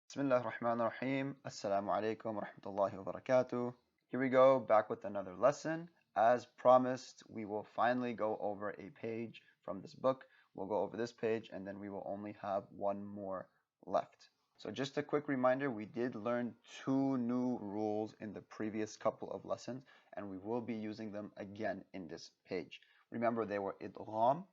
Bismillah ar-Rahman ar-Rahim. Assalamu alaikum wa rahmatullahi wa barakatuh. Here we go, back with another lesson. As promised, we will finally go over a page from this book. We'll go over this page and then we will only have one more left. So just a quick reminder, we did learn two new rules in the previous couple of lessons and we will be using them again in this page. Remember, they were idgham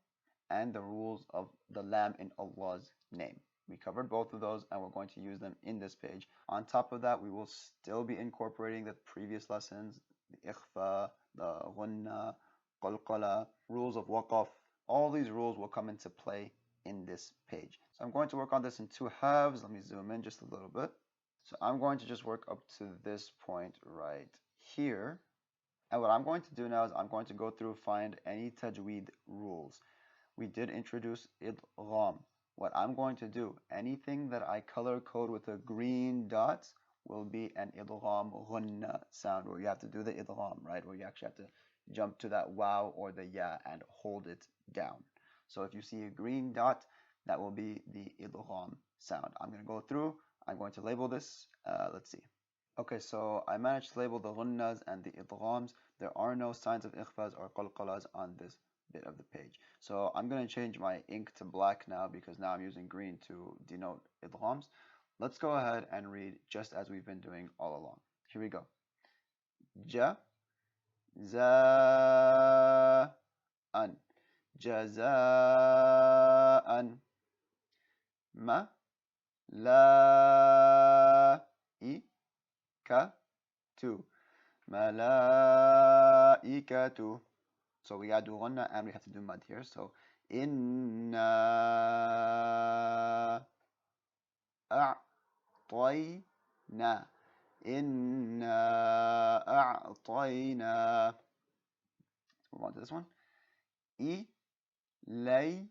and the rules of the lam in Allah's name. We covered both of those and we're going to use them in this page. On top of that, we will still be incorporating the previous lessons, the ikhfa, the ghunna, qalqala, rules of waqaf. All these rules will come into play in this page. So I'm going to work on this in two halves. Let me zoom in just a little bit. So I'm going to just work up to this point right here. And what I'm going to do now is I'm going to go through, find any tajweed rules. We did introduce idgham. What I'm going to do, anything that I color code with a green dot will be an idgham ghunna sound, where you have to do the idgham, right? Where you actually have to jump to that wow or the ya and hold it down. So if you see a green dot, that will be the idgham sound. I'm going to go through, I'm going to label this. Let's see. Okay, so I managed to label the ghunnas and the idghams. There are no signs of ikhfas or qalqalas on this bit of the page. So I'm going to change my ink to black now because now I'm using green to denote idghams. Let's go ahead and read just as we've been doing all along. Here we go. Ja, za, an, jazaan, ma, la, I, ka, tu, malaikatu. So we gotta do ghunna and we have to do mad here. So inna a'tayna. Inna a'tayna. Let's move on to this one. Ilayna.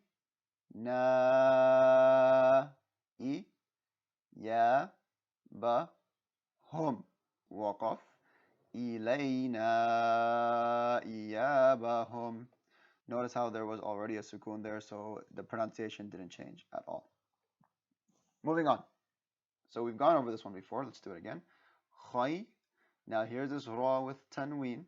Iyabahum. Waqaf. Ilayna iyabahum. Notice how there was already a sukoon there, so the pronunciation didn't change at all. Moving on. So we've gone over this one before. Let's do it again. Khay. Now here's this ra with tanween,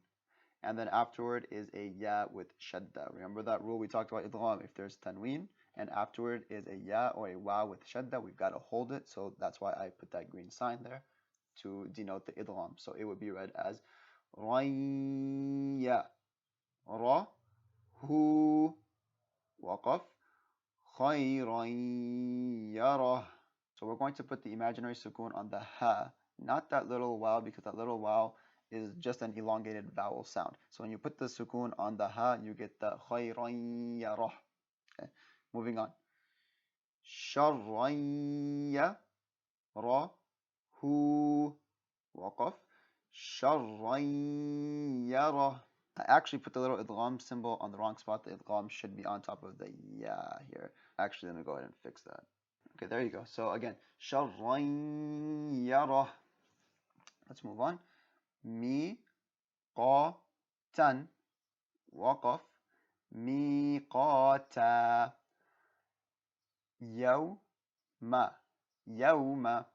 and then afterward is a ya with shadda. Remember that rule we talked about idgham. If there's tanween and afterward is a ya or a wa with shadda, we've got to hold it. So that's why I put that green sign there to denote the idgham. So it would be read as rayya, ra, hu, waqaf, khayran yarah. So we're going to put the imaginary sukoon on the ha, not that little waw, because that little waw is just an elongated vowel sound. So when you put the sukoon on the ha, you get the khayran yarah. Okay. Moving on. Sharran yarah, hu, waqaf, sharran yarah. I actually put the little idgham symbol on the wrong spot. The idgham should be on top of the ya here. Actually, let me go ahead and fix that. Okay, there you go. So again, sharran yarah. Let's move on. Miqatan, waqaf, miqata, yawma, yawma.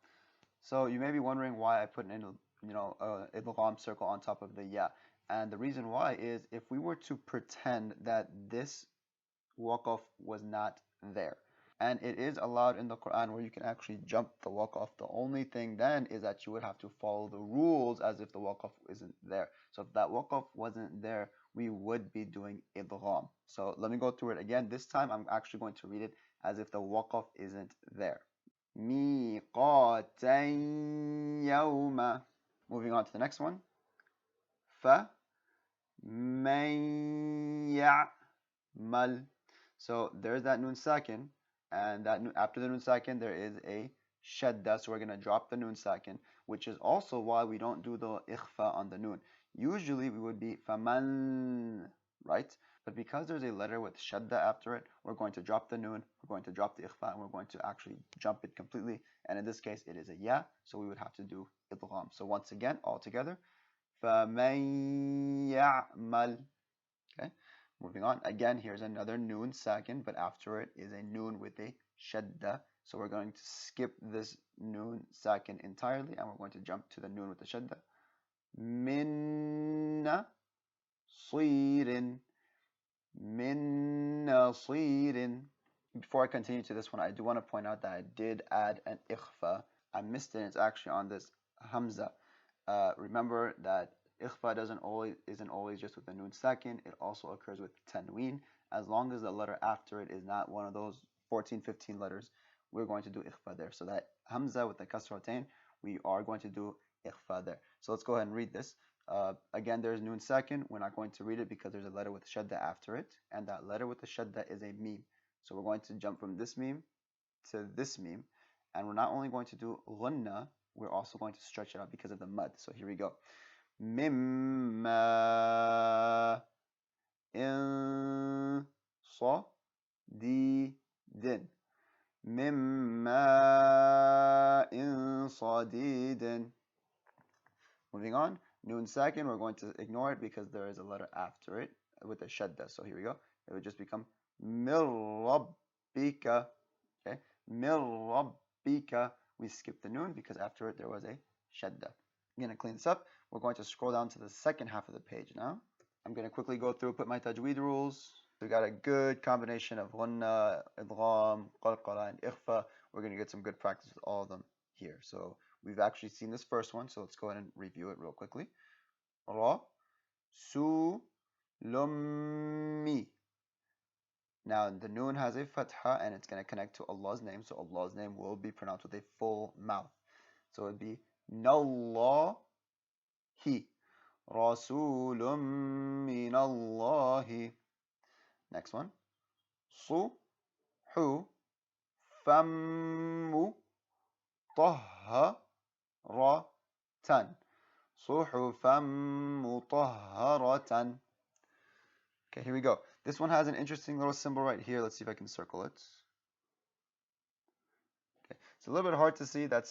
So you may be wondering why I put an idgham circle on top of the ya. And the reason why is if we were to pretend that this waqaf was not there, and it is allowed in the Qur'an where you can actually jump the waqaf, the only thing then is that you would have to follow the rules as if the waqaf isn't there. So if that waqaf wasn't there, we would be doing idgham. So let me go through it again. This time I'm actually going to read it as if the waqaf isn't there. Miqatan yawma. Moving on to the next one. Fa man ya'mal. So there's that nun sakin, and that after the nun sakin there is a shadda, so we're going to drop the nun sakin, which is also why we don't do the ikhfa on the nun. Usually we would be faman, right? But because there's a letter with shadda after it, we're going to drop the nun, we're going to drop the ikhfa, and we're going to actually jump it completely. And in this case, it is a ya, so we would have to do idgham. So once again, all together, فَمَن يَعْمَلْ. Okay, moving on. Again, here's another noon sakin, but after it is a noon with a shadda. So we're going to skip this noon sakin entirely, and we're going to jump to the noon with the shadda. Minna sirin. Minna sirin. Before I continue to this one, I do want to point out that I did add an ikhfa. I missed it. It's actually on this hamza. Remember that ikhfa isn't always just with the noon sakin. It also occurs with tanween. As long as the letter after it is not one of those 14, 15 letters, we're going to do ikhfa there. So that hamza with the kasratain, we are going to do ikhfa there. So let's go ahead and read this. Again, there's noon sakin. We're not going to read it because there's a letter with shadda after it, and that letter with the shadda is a meme. So we're going to jump from this meme to this meme, and we're not only going to do ghunna, we're also going to stretch it out because of the mud. So here we go. Mimma in sadidin. Mimma in sadidin. Moving on, noon sakin, we're going to ignore it because there is a letter after it with a shadda. So here we go. It would just become mil rabbika. Okay, mil rabbika. We skipped the noon because after it there was a shadda. I'm going to clean this up. We're going to scroll down to the second half of the page now. I'm going to quickly go through, put my tajweed rules. We got a good combination of ghunna, idgham, qalqala, and ikhfa. We're going to get some good practice with all of them here. So we've actually seen this first one, so let's go ahead and review it real quickly. Ra, su, lummi. Now the noon has a fatha and it's going to connect to Allah's name, so Allah's name will be pronounced with a full mouth. So it'd be nallahi, rasulun minallahi. Next one. Suhu, fammu, طهرة. صحفا مطهرة. Okay, here we go. This one has an interesting little symbol right here. Let's see if I can circle it. Okay, it's a little bit hard to see that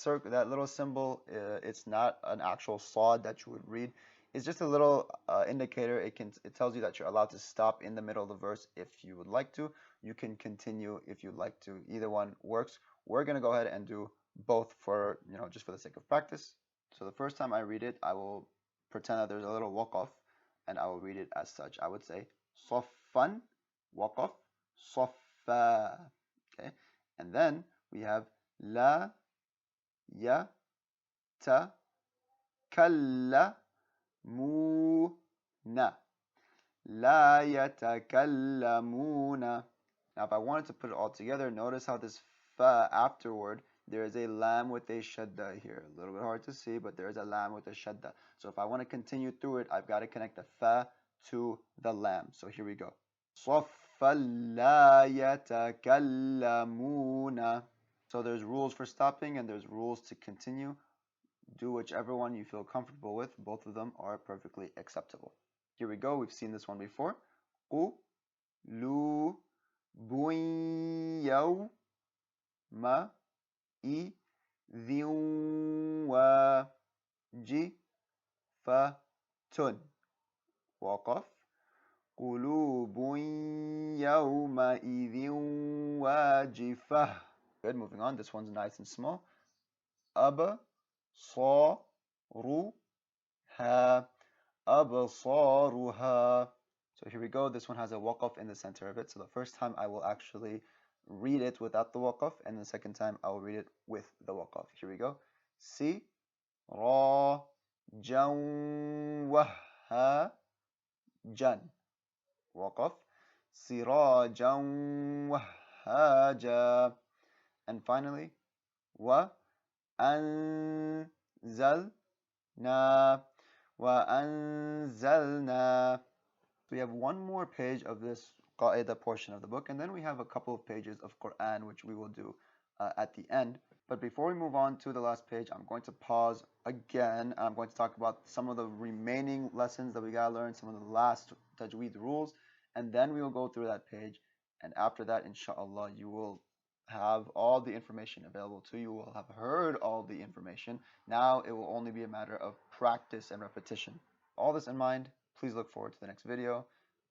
little symbol. It's not an actual sod that you would read. It's just a little indicator. It tells you that you're allowed to stop in the middle of the verse if you would like to. You can continue if you'd like to. Either one works. We're gonna go ahead and do both for just for the sake of practice. So the first time I read it, I will pretend that there's a little waqaf, and I will read it as such. I would say صفا waqaf صفا. Okay, and then we have لا يتكلمون. لا يتكلمون. Now if I wanted to put it all together, notice how this fa afterward, there is a lam with a shadda here. A little bit hard to see, but there is a lam with a shadda. So if I want to continue through it, I've got to connect the fa to the lam. So here we go. صَفًّا لَا يَتَكَلَّمُونَ. So there's rules for stopping and there's rules to continue. Do whichever one you feel comfortable with. Both of them are perfectly acceptable. Here we go. We've seen this one before. قُلُوبٌ يَوْمَئِذٍ وَاجِفَةٌ. وقف. قُلُوبٌ يَوْمَئِذٍ وَاجِفَةٌ. Good. Moving on. This one's nice and small. أَبْصَارُهَا. أَبْصَارُهَا. So here we go. This one has a waqaf in the center of it. So the first time I will actually read it without the waqaf, and the second time I will read it with the waqaf. Here we go. Si ra jan waha jan. Waqaf. Sirajan wahaja. And finally, wa anzalna. Wa anzalna. We have one more page of this qaida portion of the book, and then we have a couple of pages of Qur'an which we will do at the end. But before we move on to the last page, I'm going to pause again. I'm going to talk about some of the remaining lessons that we gotta learn, some of the last tajweed rules, and then we will go through that page. And after that, inshallah, you will have all the information available to you. You will have heard all the information. Now it will only be a matter of practice and repetition. All this in mind, please look forward to the next video.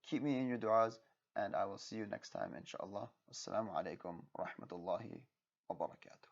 Keep me in your du'as, and I will see you next time, inshallah. Assalamu alaikum wa rahmatullahi wa barakatuh.